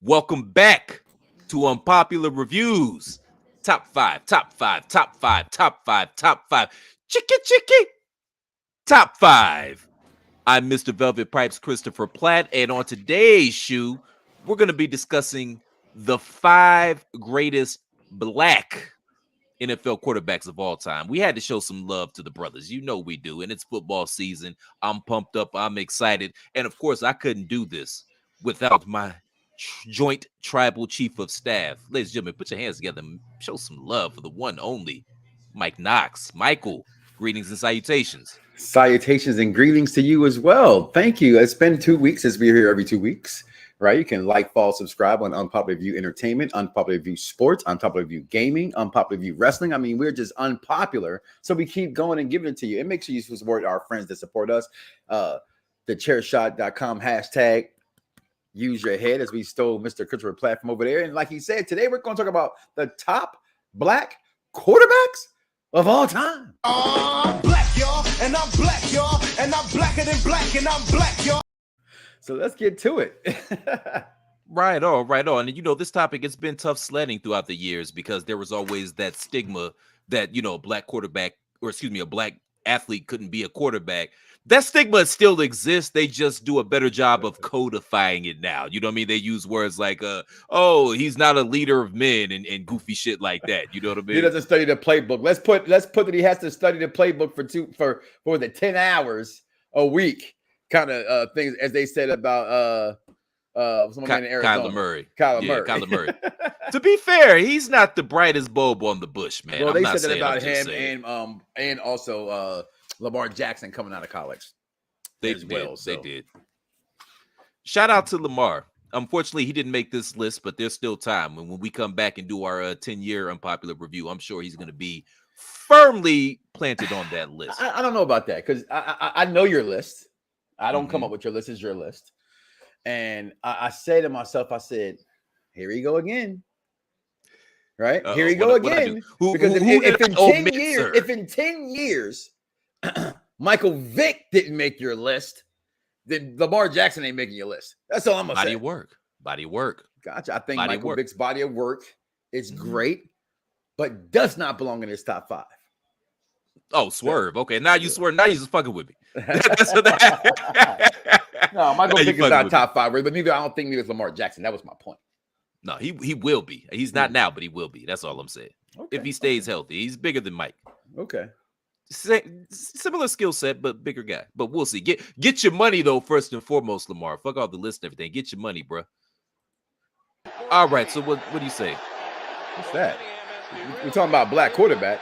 Welcome back to Unpopular Reviews. Top five, top five, top five, top five, top five. Chicky. Top five. I'm Mr. Velvet Pipes Christopher Platt, and on today's show, we're going to be discussing the 5 greatest black NFL quarterbacks of all time. We had to show some love to the brothers. You know we do, and it's football season. I'm pumped up. I'm excited. And of course, I couldn't do this without my joint tribal chief of staff. Ladies and gentlemen, put your hands together and show some love for the one only Mike Knox. Michael, greetings and salutations. Salutations and greetings to you as well. Thank you. It's been 2 weeks as we're here every 2 weeks, right? You can like, follow, subscribe on Unpopular View Entertainment, Unpopular View Sports, Unpopular View Gaming, Unpopular View Wrestling. I mean, we're just unpopular. So we keep going and giving it to you. And make sure you support our friends that support us. TheChairShot.com hashtag use your head, as we stole Mr. Christopher Platt from over there. And like he said, today we're going to talk about the top black quarterbacks of all time. I'm black, y'all, and I'm black, y'all, and I'm blacker than black, and I'm black, y'all. So let's get to it. Right on. And this topic, it's been tough sledding throughout the years because there was always that stigma that, a black quarterback, or a black athlete couldn't be a quarterback. That stigma still exists. They just do a better job of codifying it now. You know what I mean? They use words like, he's not a leader of men and goofy shit like that. You know what I mean? He doesn't study the playbook. Let's put that he has to study the playbook for the 10 hours a week kind of things, as they said about someone in Arizona. Kyler Murray. To be fair, he's not the brightest bulb on the bush, man. Well, they said that about him and also Lamar Jackson coming out of college. They did. Shout out to Lamar. Unfortunately, he didn't make this list, but there's still time. And when we come back and do our 10-year unpopular review, I'm sure he's going to be firmly planted on that list. I don't know about that because I know your list. I don't come up with your list. It's your list. And I say to myself, here we go again. Right? Here we go again. Because if in 10 years, Michael Vick didn't make your list, then Lamar Jackson ain't making your list. That's all I'm going to say. Body work. Gotcha. I think Michael Vick's body of work is great, but does not belong in his top 5. Oh, swerve. Okay, now you swerve. Now you just fucking with me. No, Michael Vick is not top 5, but neither I don't think neither is Lamar Jackson. That was my point. No, he will be. He's not now, but he will be. That's all I'm saying. Okay, if he stays healthy, he's bigger than Mike. Okay. Similar skill set, but bigger guy. But we'll see. Get your money though, first and foremost, Lamar. Fuck all the list and everything. Get your money, bro. All right. So what do you say? What's that? We're talking about black quarterbacks.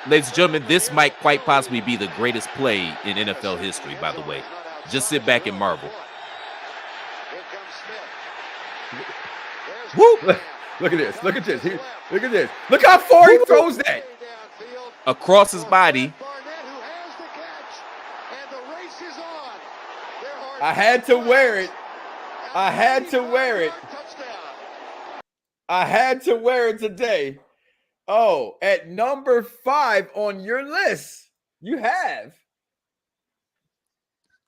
Ladies and gentlemen, this might quite possibly be the greatest play in NFL history, by the way. Just sit back and marvel. Woo! Look at this. Look at this. Look at this. Look how far he throws that. Across his body. I had to wear it. I had to wear it today. Oh, at number 5 on your list, you have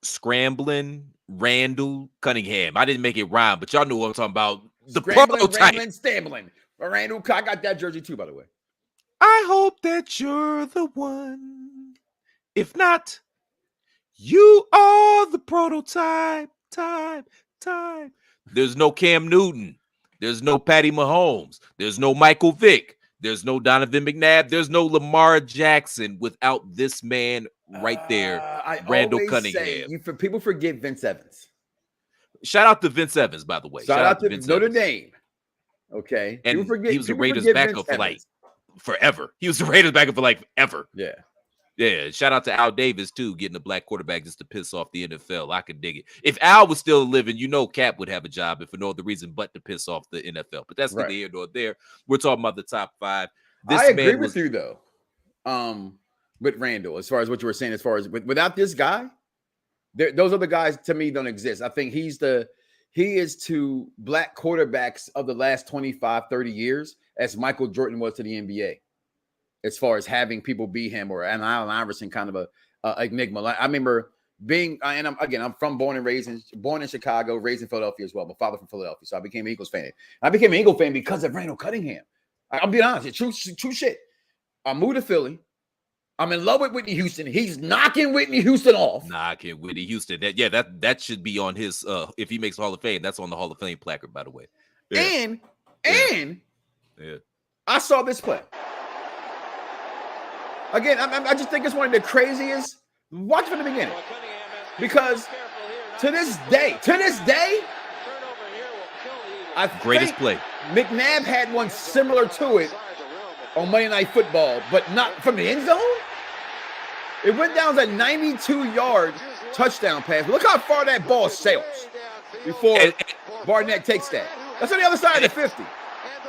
Scrambling, Randall Cunningham. I didn't make it rhyme, but y'all know what I'm talking about. The Scrambling, prototype. Stambling. Randall, I got that jersey too, by the way. I hope that you're the one. If not, you are the prototype. Time. There's no Cam Newton. There's no Patty Mahomes. There's no Michael Vick. There's no Donovan McNabb. There's no Lamar Jackson without this man right there, Randall Cunningham. People forget Vince Evans. Shout out to Vince Evans, by the way. Shout out to Vince Notre Dame. Okay. And he was the Raiders backup for like forever. He was the Raiders backup for like ever. Yeah. Yeah. Shout out to Al Davis, too, getting a black quarterback just to piss off the NFL. I could dig it. If Al was still living, Cap would have a job, if for no other reason but to piss off the NFL. But that's neither here nor there. We're talking about the top 5. I agree with you, though, with Randall, as far as what you were saying, as far as without this guy, those other guys to me don't exist. I think he is to black quarterbacks of the last 25, 30 years as Michael Jordan was to the NBA. As far as having people beat him, or an Allen Iverson kind of a enigma. Like, I remember I'm born in Chicago, raised in Philadelphia as well. My father from Philadelphia, so I became an Eagles fan. I became an Eagle fan because of Randall Cunningham. I'm being honest, it's true shit. I moved to Philly. I'm in love with Whitney Houston. He's knocking Whitney Houston off. Knocking Whitney Houston. That should be on his. If he makes the Hall of Fame, that's on the Hall of Fame placard, by the way. Yeah. And I saw this play again. I just think it's one of the craziest. Watch from the beginning, because to this day, greatest play. McNabb had one similar to it on Monday Night Football, but not from the end zone. It went down as a 92-yard touchdown pass. Look how far that ball sails before Barnett takes that. That's on the other side of the 50.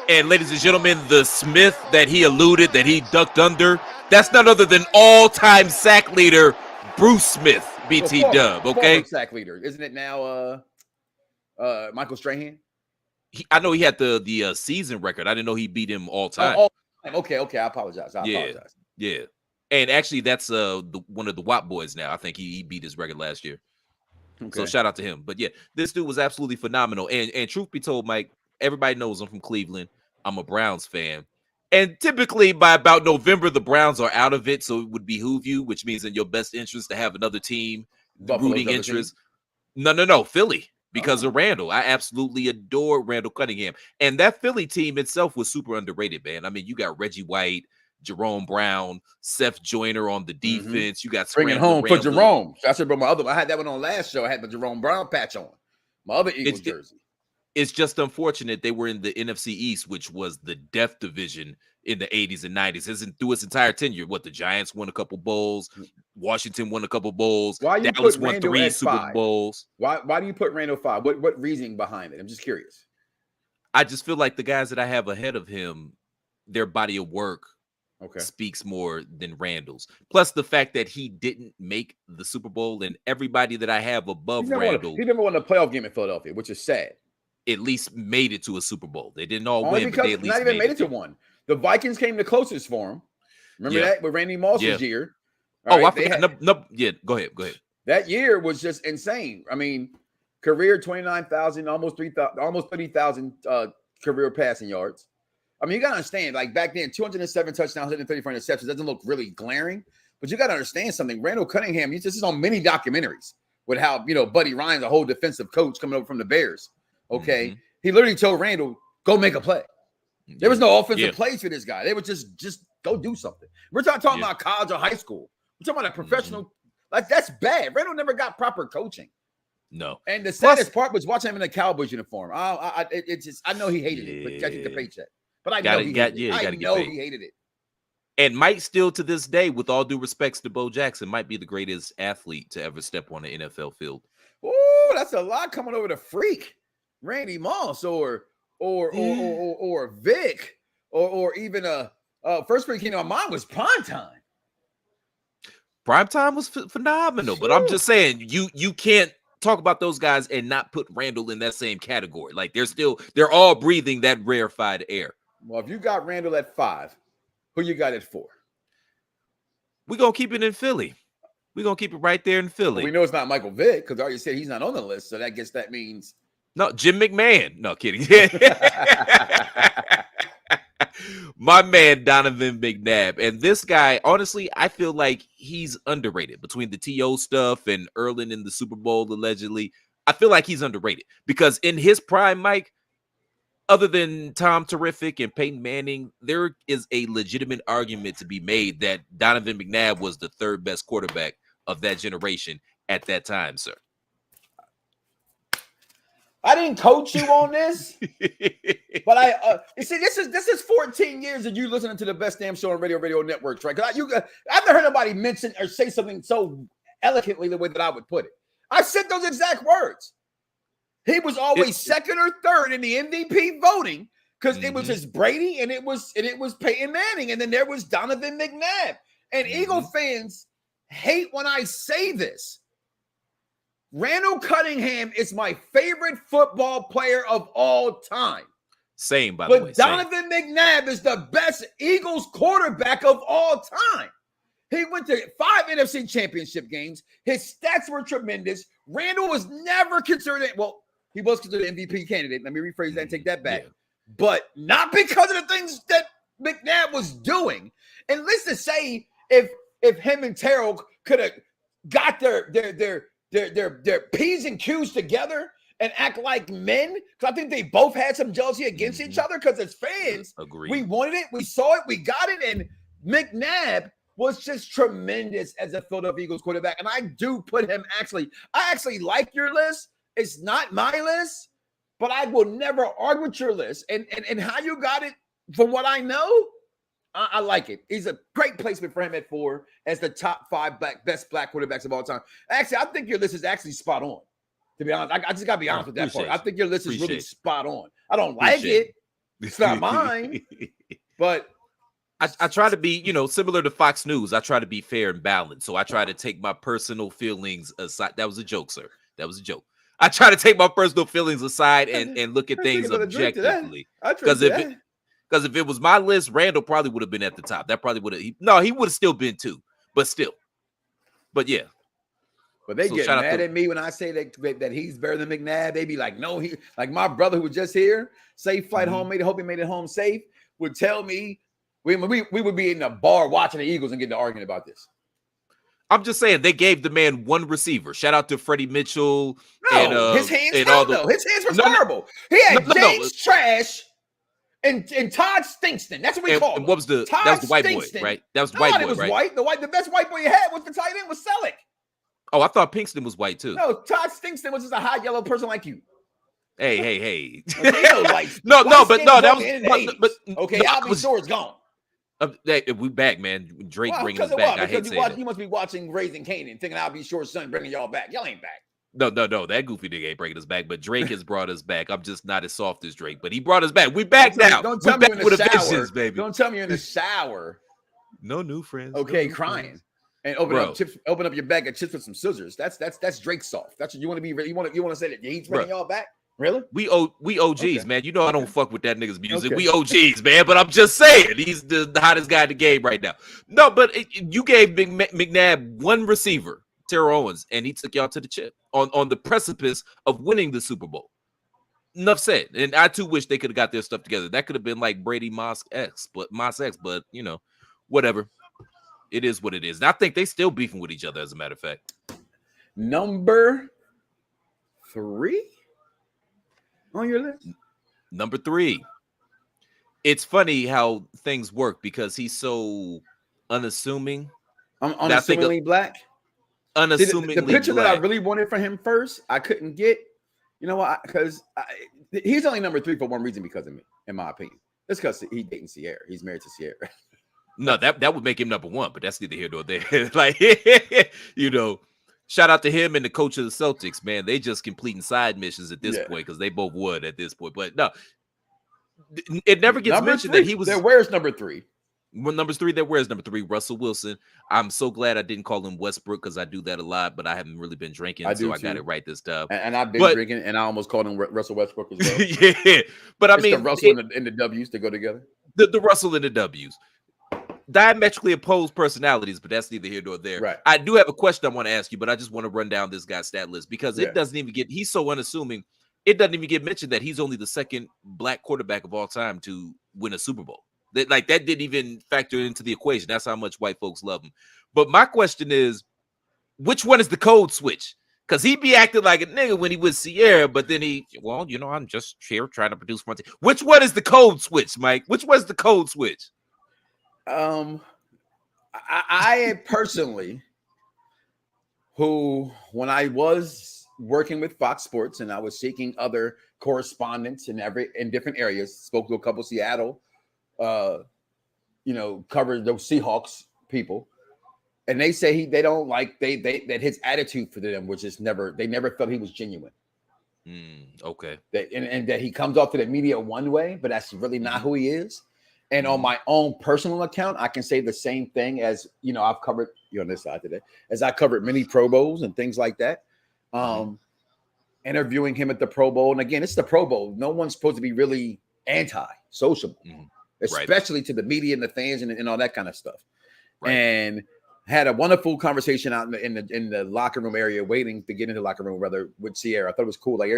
And ladies and gentlemen, the Smith that he alluded that he ducked under, that's none other than all-time sack leader Bruce Smith, BT Dub, okay? Sack leader. Isn't it now Michael Strahan? I know he had the season record. I didn't know he beat him all time. Okay. I apologize. Yeah. And actually, that's one of the WAP boys now. I think he beat his record last year. Okay. So shout out to him. But yeah, this dude was absolutely phenomenal. And truth be told, Mike, everybody knows I'm from Cleveland. I'm a Browns fan. And typically by about November, the Browns are out of it. So it would behoove you, which means in your best interest to have another team, rooting interest. No, Philly. Because of Randall. I absolutely adore Randall Cunningham. And that Philly team itself was super underrated, man. I mean, you got Reggie White, Jerome Brown, Seth Joyner on the defense. You got Bringing home for Jerome. That's about my other. I had that one on last show. I had the Jerome Brown patch on. My other Eagles jersey. It's just unfortunate they were in the NFC East, which was the death division in the 80s and 90s. Through its entire tenure, the Giants won a couple bowls, Washington won a couple bowls, Dallas won 3 Super Bowls. Why do you put Randall 5? What reasoning behind it? I'm just curious. I just feel like the guys that I have ahead of him, their body of work speaks more than Randall's. Plus the fact that he didn't make the Super Bowl, and everybody that I have above Randall. He never won a playoff game in Philadelphia, which is sad. At least made it to a Super Bowl. They didn't all win, but they at least not even made it to one. The Vikings came the closest for him. Remember that with Randy Moss's year? I forgot. No, go ahead. That year was just insane. I mean, career 29,000, almost 30,000 career passing yards. I mean, you got to understand, like back then, 207 touchdowns, 134 interceptions doesn't look really glaring, but you got to understand something. Randall Cunningham, this is on many documentaries with how, Buddy Ryan's a whole defensive coach coming over from the Bears. Okay. Mm-hmm. He literally told Randall, go make a play. There was no offensive plays for this guy. They would just go do something. We're not talking about college or high school. We're talking about a professional. Like, that's bad. Randall never got proper coaching. No. And the saddest part was watching him in a Cowboys uniform. I know he hated it, but catching the paycheck. But I know he hated it. And might still to this day, with all due respects to Bo Jackson, might be the greatest athlete to ever step on an NFL field. Oh, that's a lot coming over the freak. Randy Moss or Vick or even first person came to my mind was Primetime. Primetime was phenomenal, but I'm just saying you can't talk about those guys and not put Randall in that same category. Like they're all breathing that rarefied air. Well, if you got Randall at 5, who you got at 4? We're gonna keep it in Philly. We're gonna keep it right there in Philly. Well, we know it's not Michael Vick because I already said he's not on the list, so that means. No, Jim McMahon. No, kidding. My man, Donovan Mcnabb. And this guy, honestly, I feel like he's underrated between the T.O. stuff and Erlin in the Super Bowl, allegedly. I feel like he's underrated because in his prime, Mike, other than Tom Terrific and Peyton Manning, there is a legitimate argument to be made that Donovan McNabb was the 3rd best quarterback of that generation at that time, sir. I didn't coach you on this, but you see, this is 14 years of you listening to the best damn show on radio networks, right? Because I've never heard nobody mention or say something so eloquently the way that I would put it. I said those exact words. He was always second or third in the MVP voting because it was just Brady and it was Peyton Manning, and then there was Donovan McNabb. And Eagle fans hate when I say this. Randall Cunningham is my favorite football player of all time. Same, by the way. But Donovan McNabb is the best Eagles quarterback of all time. He went to 5 NFC championship games. His stats were tremendous. Randall was never considered, well, he was considered an MVP candidate. Let me rephrase that and take that back. Yeah. But not because of the things that McNabb was doing. And let's just say if him and Terrell could have got their P's and Q's together and act like men, because I think they both had some jealousy against each other, because as fans, we wanted it, we saw it, we got it, and McNabb was just tremendous as a Philadelphia Eagles quarterback. And I do put him I actually like your list. It's not my list, but I will never argue with your list. And how you got it, from what I know, I like it. He's a great placement for him at 4 as the top 5 best black quarterbacks of all time. Actually, I think your list is actually spot on. To be honest, I just got to be honest with that part. I think your list is really spot on. I don't like it. It's not mine. But I try to be, similar to Fox News. I try to be fair and balanced. So I try to take my personal feelings aside. That was a joke, sir. That was a joke. I try to take my personal feelings aside and look at things objectively. Because if it was my list, Randall probably would have been at the top. That probably would have. He would have still been 2, but still. But yeah. But they get mad at me when I say that he's better than McNabb. They be like, no, he, like my brother who was just here, safe flight home, hope he made it home safe, would tell me we would be in a bar watching the Eagles and getting to arguing about this. I'm just saying they gave the man one receiver. Shout out to Freddie Mitchell. No, his hands, his hands were horrible. He had James Trash and Todd Stinkston. That's what we call him. What was that was the white boy, right? That was the white boy, it was right? White. The best white boy you had was the tight end was Selleck. Oh, I thought Pinkston was white too. No, Todd Stinkston was just a hot yellow person like you. Hey. No, okay, I'll be sure it's gone. We back, man. Drake bringing us back. I hate saying that. You must be watching Raising Kanan, thinking I'll be sure son bringing y'all back. Y'all ain't back. No. That goofy nigga ain't bringing us back. But Drake has brought us back. I'm just not as soft as Drake, but he brought us back. We back now. Don't tell me you're in the shower, baby. Don't tell me you're in the shower. No new friends. Okay, crying. And open up your bag of chips with some scissors. That's Drake soft. That's what you want to be. You want to say that he's bringing y'all back? Really? We OGs, man. I don't fuck with that nigga's music. We OGs, man. But I'm just saying, he's the hottest guy in the game right now. No, but you gave McNabb one receiver, Terrell Owens, and he took y'all to the chip on the precipice of winning the Super Bowl. Enough said. And I too wish they could have got their stuff together. That could have been like Brady Moss X, but whatever. It is what it is. And I think they still beefing with each other, as a matter of fact. Number 3 on your list? Number 3. It's funny how things work because he's so unassuming. Unassumingly black? Unassumingly the picture black. that I really wanted for him first, I couldn't get. You know what? Because he's only number 3 for one reason, because of me, in my opinion. It's because he's dating Sierra. He's married to Sierra. No, that would make him number 1, but that's neither here nor there. Shout out to him and the coach of the Celtics, man. They just completing side missions at this point because they both would at this point. But no, it never gets mentioned that he was. Where's number 3? Well, number 3, where's number 3? Russell Wilson. I'm so glad I didn't call him Westbrook because I do that a lot, but I haven't really been drinking, so I got it right this time. And I've been drinking, and I almost called him Russell Westbrook as well. Yeah, but I mean, the Russell and the W's to go together. The Russell and the W's. Diametrically opposed personalities, but that's neither here nor there. Right. I do have a question I want to ask you, but I just want to run down this guy's stat list because it doesn't even get. He's so unassuming. It doesn't even get mentioned that he's only the second black quarterback of all time to win a Super Bowl. That didn't even factor into the equation. That's how much white folks love him. But my question is, which one is the code switch? Because he be acting like a nigga when he was Sierra, but then I'm just here trying to produce one. Which one is the code switch, Mike? Which was the code switch? I personally, when I was working with Fox Sports and I was seeking other correspondents in different areas, spoke to a couple of Seattle, covered those Seahawks people, and they say they don't like that his attitude for them was just they never felt he was genuine. Okay. And that he comes off to the media one way, but that's really not who he is. And on my own personal account, I can say the same thing as, I've covered you on this side today, as I covered many Pro Bowls and things like that. Interviewing him at the Pro Bowl. And again, it's the Pro Bowl. No one's supposed to be really anti-sociable, especially to the media and the fans and all that kind of stuff. Right. And Had a wonderful conversation out in the locker room area, waiting to get into the locker room, rather, with Sierra. I thought it was cool. Like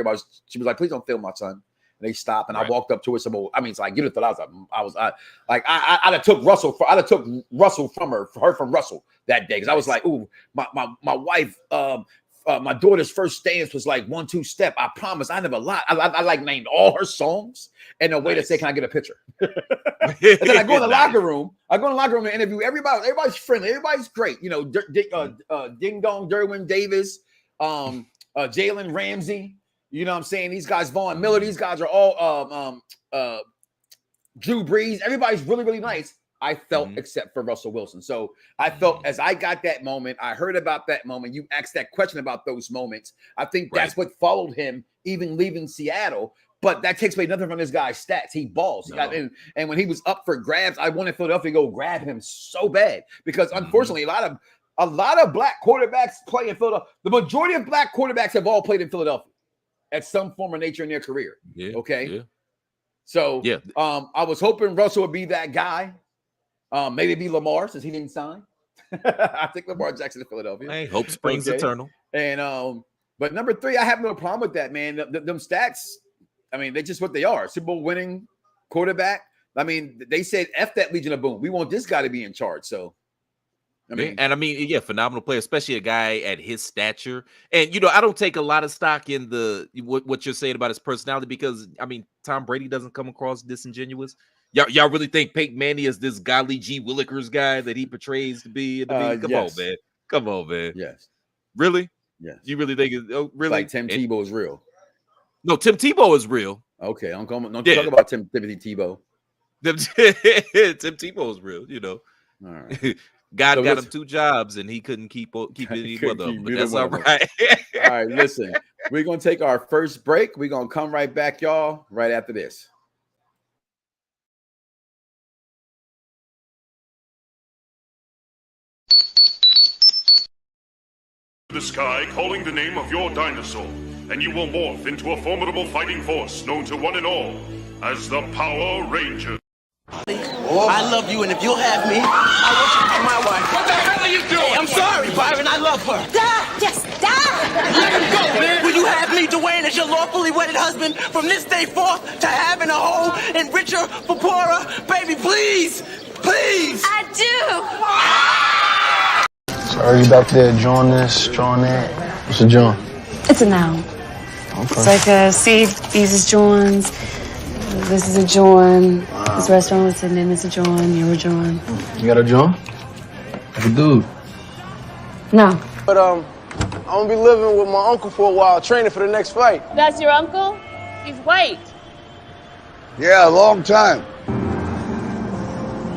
she was like, "Please don't film my son." And they stopped, and I walked up to her. So I give it. I'd have took Russell. I'd have took Russell from her from Russell that day, because I was like, "Ooh, my wife." My daughter's first dance was like 1-2 step. I promise. I never lied. I like named all her songs and a way to say, "Can I get a picture?" And then I go in the locker room. I go in the locker room to interview everybody. Everybody's friendly. Everybody's great. You know, Ding Dong, Derwin Davis, Jalen Ramsey. You know what I'm saying? These guys, Vaughn Miller. These guys are all Drew Brees. Everybody's really, really nice. I felt, except for Russell Wilson. So I felt, as I got that moment, I heard about that moment. You asked that question about those moments. I think that's what followed him, even leaving Seattle. But that takes away nothing from this guy's stats. He balls. And when he was up for grabs, I wanted Philadelphia to go grab him so bad, because unfortunately, a lot of black quarterbacks play in Philadelphia. The majority of black quarterbacks have all played in Philadelphia at some form or nature in their career. Yeah. Okay. Yeah. So I was hoping Russell would be that guy. Maybe be Lamar, since he didn't sign. I think Lamar Jackson in Philadelphia. Hey, hope springs eternal. And but number 3, I have no problem with that, man. Them stats, I mean, they're just what they are. Super Bowl winning quarterback. I mean, they said F that Legion of Boom. We want this guy to be in charge. So phenomenal player, especially a guy at his stature. And I don't take a lot of stock in what you're saying about his personality, because Tom Brady doesn't come across disingenuous. Y'all really think Peyton Manning is this godly G. Willikers guy that he portrays to be? Come on, man. Yes. Really? Yes. You really think really? Like Tim Tebow is real? No, Tim Tebow is real. Okay, don't talk about Timothy Tebow. Tim Tebow is real. All right. God got him 2 jobs, and he couldn't keep any one of them. But that's all right. All right, listen. We're gonna take our first break. We're gonna come right back, y'all, right after this. The sky calling the name of your dinosaur, and you will morph into a formidable fighting force known to one and all as the Power Rangers. I love you, and if you'll have me, I want you to be my wife. What the hell are you doing? I'm sorry, Byron, I love her. Die! Just die! Let him go, man. Will you have me, Dwayne, as your lawfully wedded husband from this day forth to having a whole and richer for poorer? Baby, please, please. I do! So are you back there drawing this, drawing that? What's a joint? It's a noun. Okay. It's like a seed. These is Johns. This is a John. Wow. This restaurant was sitting in. It's a John. You're a John. You got a joint? Like a dude? No. But I'm gonna be living with my uncle for a while, training for the next fight. That's your uncle? He's white. Yeah, a long time.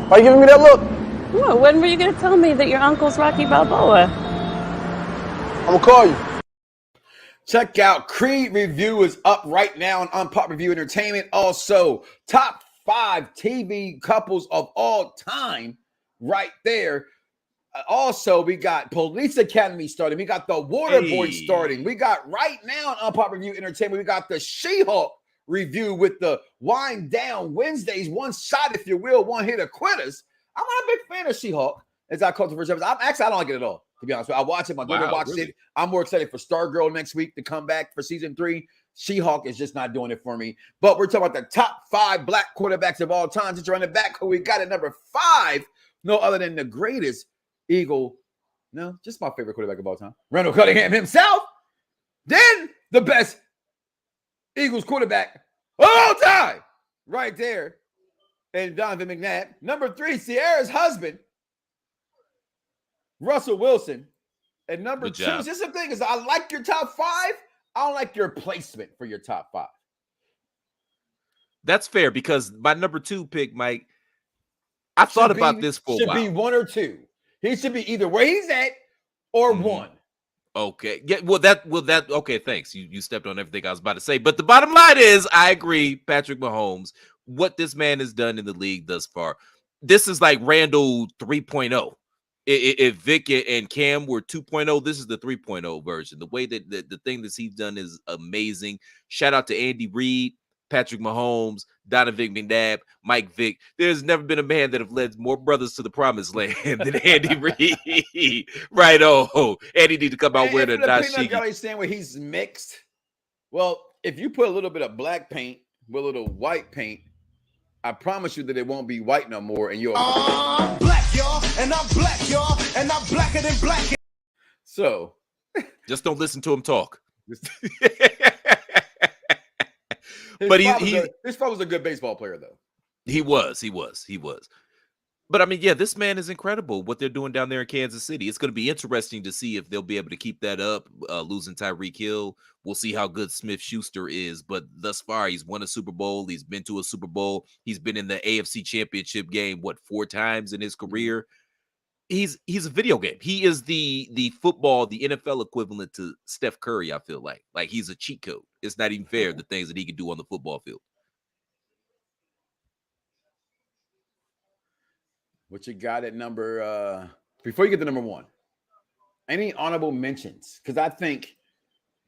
Why you giving me that look? Well, when were you gonna tell me that your uncle's Rocky Balboa? I'm gonna call you. Check out Creed Review is up right now on Unpopular Review Entertainment. Also, top 5 TV couples of all time right there. Also, we got Police Academy starting. We got The Waterboy starting. We got right now on Unpopular Review Entertainment, we got the She-Hulk review with the Wind Down Wednesdays. One shot, if you will, one hit quitters. I'm not a big fan of She-Hulk, as I call it the first episode. I don't like it at all, to be honest with you. I watch it. My daughter watches it. I'm more excited for Stargirl next week to come back for season 3. She-Hulk is just not doing it for me. But we're talking about the top 5 black quarterbacks of all time. Since you're running back, who we got at number 5, no other than the greatest Eagle. No, just my favorite quarterback of all time, Randall Cunningham himself. Then the best Eagles quarterback of all time, right there, and Donovan Mcnabb. Number 3, Sierra's husband, Russell Wilson. And number 2, just the thing is, I like your top 5. I don't like your placement for your top 5. That's fair, because my number 2 pick, Mike, I thought about this for a while. Should be 1 or 2. He should be either where he's at or 1. Okay. Yeah. Okay. Thanks. You stepped on everything I was about to say. But the bottom line is, I agree, Patrick Mahomes, what this man has done in the league thus far. This is like Randall 3.0. If Vick and Cam were 2.0, this is the 3.0 version. The way that the thing that he's done is amazing. Shout out to Andy Reid. Patrick Mahomes, Donovan McNabb, Mike Vick. There's never been a man that have led more brothers to the promised land than Andy Reid. Right, Andy need to come out wearing a dashiki. Peanut stand where he's mixed. Well, if you put a little bit of black paint with a little white paint, I promise you that it won't be white no more, and you'll. I'm black, y'all, and I'm black, y'all, and I'm blacker than black. So, just don't listen to him talk. But his father was a good baseball player, though. He was. But I mean, yeah, this man is incredible. What they're doing down there in Kansas City. It's going to be interesting to see if they'll be able to keep that up. Losing Tyreek Hill, we'll see how good Smith-Schuster is. But thus far, he's won a Super Bowl. He's been to a Super Bowl. He's been in the AFC Championship game 4 times in his career. He's a video game. He is the football, the NFL equivalent to Steph Curry. I feel like he's a cheat code. It's not even fair the things that he can do on the football field. What you got at number? Before you get to number 1, any honorable mentions? Because I think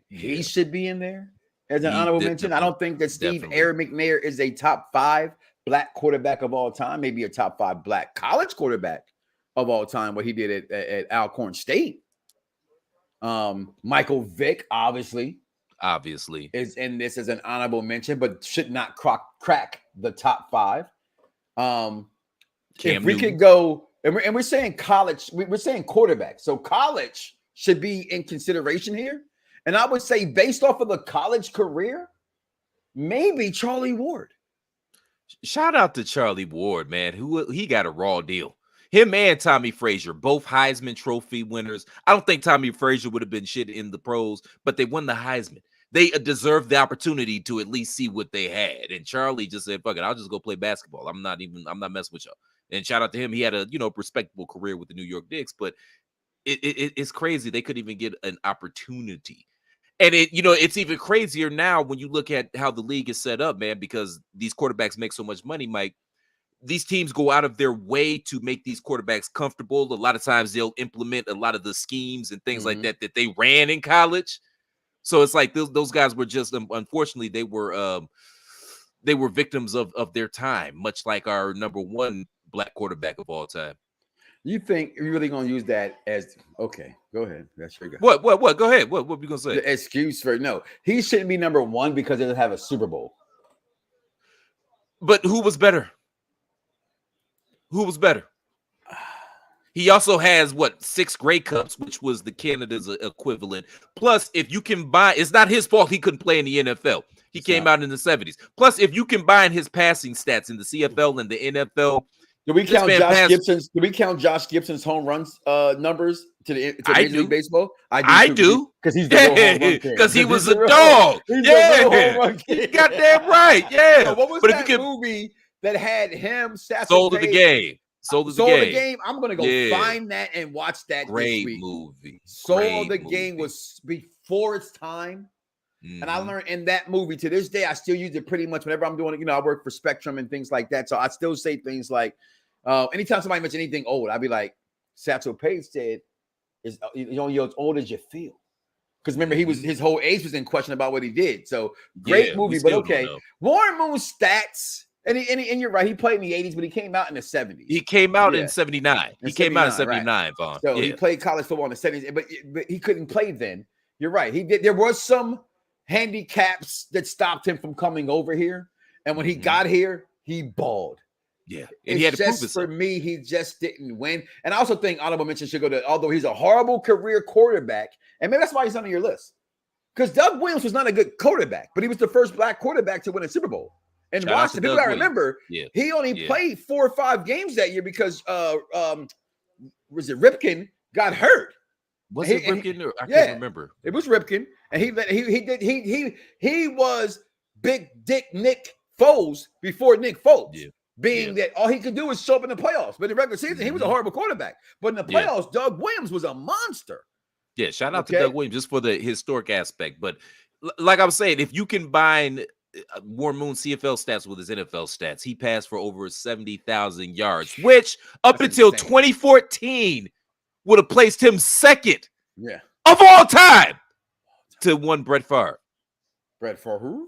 he should be in there as an honorable mention. I don't think that Steve Mcmahor is a top 5 black quarterback of all time. Maybe a top 5 black college quarterback of all time. What he did at Alcorn State. Michael Vick, obviously is in this as an honorable mention, but should not crack the top 5. If we could go, and we're saying college, we're saying quarterback. So college should be in consideration here. And I would say based off of the college career, maybe Charlie Ward. Shout out to Charlie Ward, man. He got a raw deal. Him and Tommy Frazier, both Heisman Trophy winners. I don't think Tommy Frazier would have been shit in the pros, but they won the Heisman. They deserved the opportunity to at least see what they had. And Charlie just said, fuck it, I'll just go play basketball. I'm not messing with y'all. And shout out to him. He had a, respectable career with the New York Knicks, but it's crazy. They couldn't even get an opportunity. And it's even crazier now when you look at how the league is set up, man, because these quarterbacks make so much money, Mike. These teams go out of their way to make these quarterbacks comfortable. A lot of times they'll implement a lot of the schemes and things like that they ran in college. So it's like those guys were just, unfortunately, they were victims of their time, much like our number 1 black quarterback of all time. You think you're really going to use that as, okay, go ahead. That's your guy. What? Go ahead. What are you going to say? The excuse for, no, he shouldn't be number 1 because he doesn't have a Super Bowl. But who was better? He also has 6 Grey Cups, which was the Canada's equivalent. Plus, if you combine, it's not his fault he couldn't play in the NFL. He came out in the 70s. Plus, if you combine his passing stats in the CFL and the NFL, do we count Josh Gibson's home runs numbers to Major League Baseball? I do because he's the real home run king. Because he was a dog. He got that right. Yeah. So what was that movie that had him? Soul of the Game. Soul of the Game. I'm gonna go find that and watch that. Great this week. Movie. Soul of the Game was before its time. And I learned in that movie, to this day, I still use it pretty much whenever I'm doing it. I work for Spectrum and things like that. So I still say things like, anytime somebody mentions anything old, I'd be like, Satchel Paige said, you're only as old as you feel. Because remember, his whole age was in question about what he did. So great movie, but okay. Warren Moon's stats, and you're right, he played in the 80s, but he came out in the 70s. He came out in 79. He came out in 79, right. Vaughn. So he played college football in the 70s, but he couldn't play then. You're right. He did. There was some handicaps that stopped him from coming over here. And when he got here, he balled. Yeah. And he had to prove it. For me, he just didn't win. And I also think honorable mention should go to, although he's a horrible career quarterback, and maybe that's why he's on your list. Because Doug Williams was not a good quarterback, but he was the first black quarterback to win a Super Bowl. And Washington, people gotta remember, he only played 4 or 5 games that year because was it Ripken got hurt. Was it Ripken? I can't remember. It was Ripken, and he was Big Dick Nick Foles before Nick Foles, being that all he could do was show up in the playoffs. But in the regular season, he was a horrible quarterback. But in the playoffs, Doug Williams was a monster. Yeah, shout out to Doug Williams just for the historic aspect. But like I was saying, if you combine Warren Moon's CFL stats with his NFL stats, he passed for over 70,000 yards, which up until 2014 would have placed him second of all time to one Brett Favre. Brett Favre?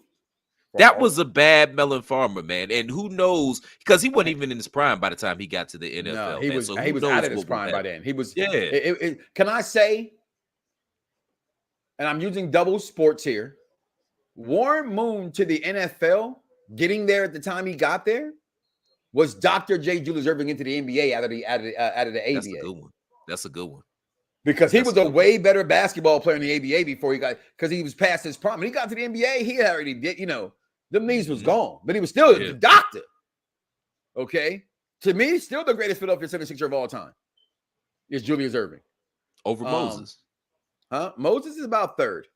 That was a bad Melon Farmer, man. And who knows? Because he wasn't even in his prime by the time he got to the NFL. No, he man. was So he who was knows out of his what will prime by happen. then. He was. Yeah. Can I say? And I'm using double sports here. Warren Moon to the NFL, getting there at the time he got there, was Dr. J. Julius Erving into the NBA out of the ABA. That's a good one. That's a good one. Because he was a way better basketball player in the ABA before he got, because he was past his prime. When he got to the NBA, he already did, the knees was gone, but he was still the doctor. Okay. To me, still the greatest Philadelphia 76er of all time is Julius Erving. Over Moses. Moses is about third.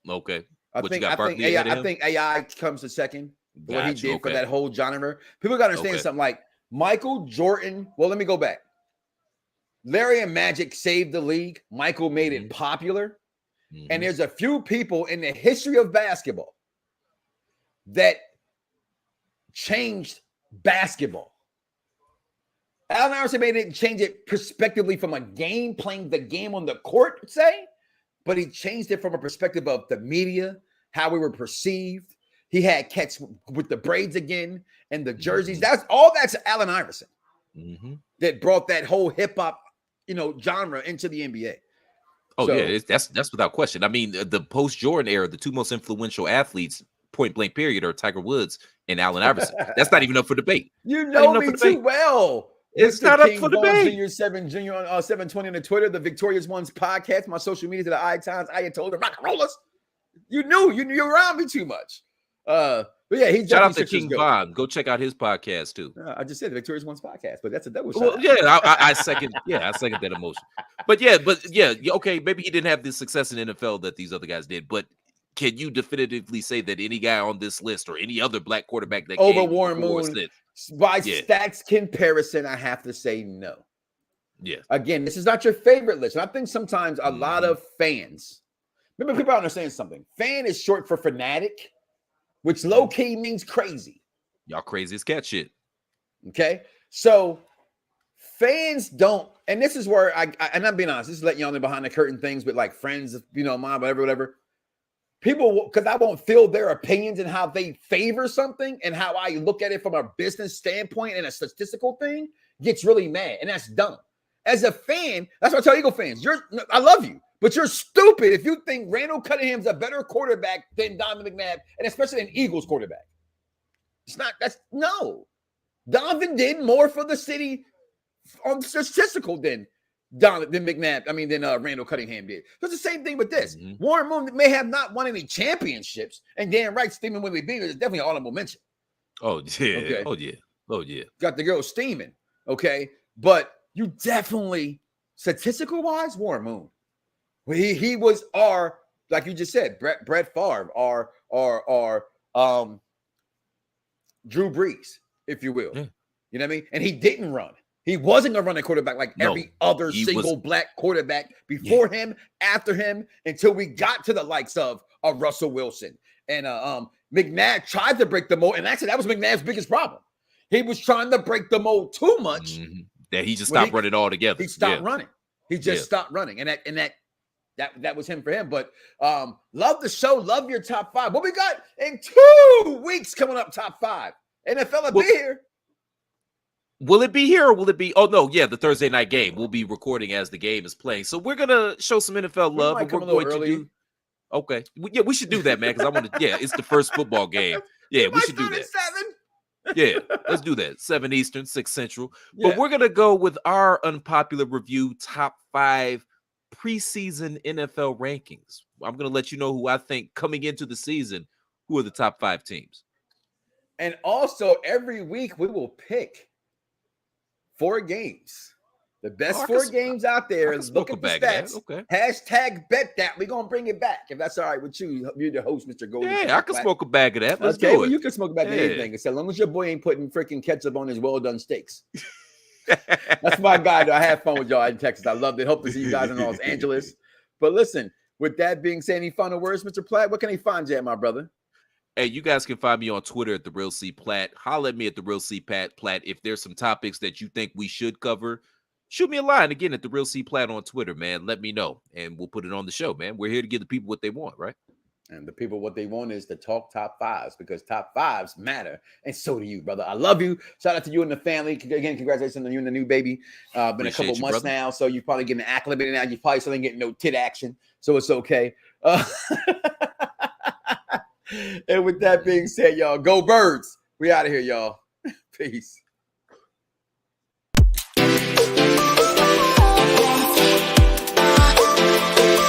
Okay. I think AI comes to second. What he did for that whole genre. People got to understand something like Michael Jordan. Well, let me go back. Larry and Magic saved the league. Michael made it popular. And there's a few people in the history of basketball that changed basketball. Allen Iverson didn't change it prospectively from a game, playing the game on the court, say, but he changed it from a perspective of the media, how we were perceived. He had cats with the braids again and the jerseys. That's Allen Iverson that brought that whole hip hop, genre into the NBA. Oh, yeah, that's without question. I mean, the post Jordan era, the two most influential athletes, point blank period, are Tiger Woods and Allen Iverson. That's not even up for debate. You know me too well. It's not up for debate. Junior 7 Junior on 720 on the Twitter, the Victorious Ones podcast, my social media to the Icons, Ayatollah, Rock and Rollers. You knew you're around me too much. But yeah, he's shout out to King Von. Go check out his podcast too. I just said the Victorious Ones podcast, but that's a double well, shot. Yeah, I second. Yeah, I second that emotion. But yeah, okay. Maybe he didn't have the success in the NFL that these other guys did. But can you definitively say that any guy on this list or any other black quarterback that over came Warren Moon, by stats comparison, I have to say no. Yeah. Again, this is not your favorite list, and I think sometimes a lot of fans. Remember, people understand something. Fan is short for fanatic, which low key means crazy. Y'all crazy as cat shit. Okay, so fans don't, and this is where and I'm being honest. This is letting y'all know behind the curtain things with like friends, mine, whatever. People, because I won't feel their opinions and how they favor something and how I look at it from a business standpoint and a statistical thing, gets really mad, and that's dumb. As a fan, that's what I tell Eagle fans. I love you, but you're stupid if you think Randall Cunningham's a better quarterback than Donovan Mcnabb, and especially an Eagles quarterback. It's not. No. Donovan did more for the city on statistical than McNabb. Than Randall Cunningham did. So it's the same thing with this. Warren Moon may have not won any championships, and Dan Wright, Steaming Willie Beaver is definitely an honorable mention. Oh yeah. Okay. Oh yeah. Got the girl steaming. Okay, but you definitely statistical wise, Warren Moon. He was our, like you just said, Brett Favre, our Drew Brees, if you will. Yeah. You know what I mean? And he didn't run. He wasn't a running quarterback like every other single black quarterback before him, after him, until we got to the likes of Russell Wilson. And McNabb tried to break the mold. And actually, that was McNabb's biggest problem. He was trying to break the mold too much. That he just stopped running altogether. He stopped running. He just stopped running. And that was him for him. But love the show. Love your top five. What we got in 2 weeks coming up, top five. NFL will be here. Will it be here or will it be? Oh, no. Yeah, the Thursday night game. We'll be recording as the game is playing. So we're going to show some NFL love. And we're going to do. Okay. Yeah, we should do that, man, because I want to. Yeah, it's the first football game. Yeah, we should do that. Yeah, let's do that. 7 Eastern, 6 Central. Yeah. But we're going to go with our unpopular review, top 5 preseason NFL rankings. I'm going to let you know who I think coming into the season, who are the top 5 teams. And also, every week we will pick 4 games. The best 4 games out there. Look at the stats. Okay. Hashtag bet that. We're going to bring it back. If that's all right with you, you're the host, Mr. Golden. Yeah, I can smoke a bag of that. Let's do well, it. you can smoke a bag of anything. As long as your boy ain't putting freaking ketchup on his well-done steaks. That's my guy. I have fun with y'all in Texas. I loved it. Hope to see you guys in Los Angeles. But listen, with that being said, any final words, Mr. Platt? What can he find you at, my brother? Hey, you guys can find me on Twitter at The Real C Platt. Holler at me at The Real C Platt. If there's some topics that you think we should cover, shoot me a line again at The Real C Platt on Twitter, man. Let me know, and we'll put it on the show, man. We're here to give the people what they want, right? And the people, what they want is to talk top fives, because top fives matter. And so do you, brother. I love you. Shout out to you and the family. Again, congratulations on you and the new baby. Been Appreciate a couple you, months brother. now, so you're probably getting acclimated now. You probably still ain't getting no tit action, so it's okay. And with that being said, y'all, go Birds. We out of here, y'all. Peace.